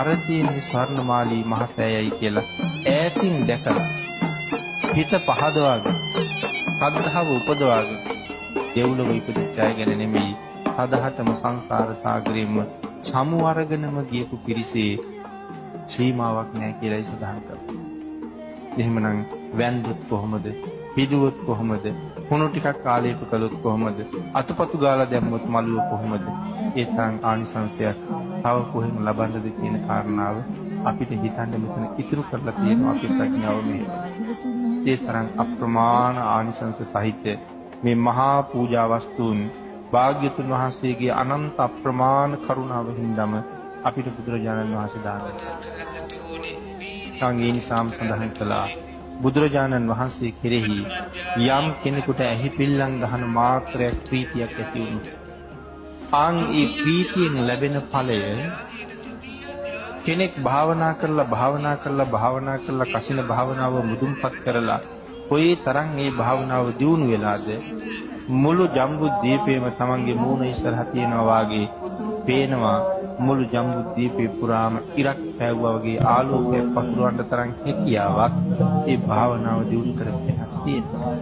අර තියෙන ස්වර්ණමාලී මහසෑයයි කියලා ඈතින් දැකලා හිත පහදවාගෙන ශ්‍රද්ධාව උපදවාගෙන දෙව්ලොව ඉපදිච්ච අය ගැන නෙමෙයි සදහටම සංසාර සාගරෙම සමු අරගෙනම ගියපු පිරිසේ සීමාවක් නැහැ කියලායි සඳහන් කරන්නේ. එහෙමනම් වැන්දොත් කොහොමද? පිදුවොත් කොහොමද? හුණු ටිකක් කාලයක කළොත් කොහොමද? අතපතු ගාලා දැම්මොත් මළුව කොහොමද? ඒ තරම් ආනිසංසයක් තව කොහෙන් ලබන්නද කියන කාරණාව අපිට හිතන්න මෙතන ඉතුරු කරලා තියෙනවා අපේ ප්‍රඥාව මෙහෙම. ඒ තරම් අප්‍රමාණ ආනිසංස සහිත මේ මහා පූජා වස්තුන් භාග්‍යතුන් වහන්සේගේ අනන්ත අප්‍රමාණ කරුණාව හින්දාම අපිට බුදුරජාණන් වහන්සේ දානවා. සංගීන සාම සඳහන් කළා බුදුරජාණන් වහන්සේ කෙරෙහි යම් කෙනෙකුට ඇහි පිල්ලම් ගහන මාත්‍රයක් ප්‍රීතියක් ඇති වුණොත් ආන් ඒ ප්‍රීතියෙන් ලැබෙන ඵලය කෙනෙක් භාවනා කරලා කසින භාවනාව මුදුන්පත් කරලා කොයි තරම් මේ භාවනාව දියුණු වෙලාද මුළු ජම්බු දීපේම තමන්ගේ මූණ ඉස්සරහ තියනවා වාගේ පේනවා. මුළු ජම්බු දීපේ පුරාම ඉරක් පැවුවා වගේ ආලෝකයක් පතුරවන්න තරම් හැකියාවක් ඒ භාවනාව දියුණු කරගෙන තියෙනවා.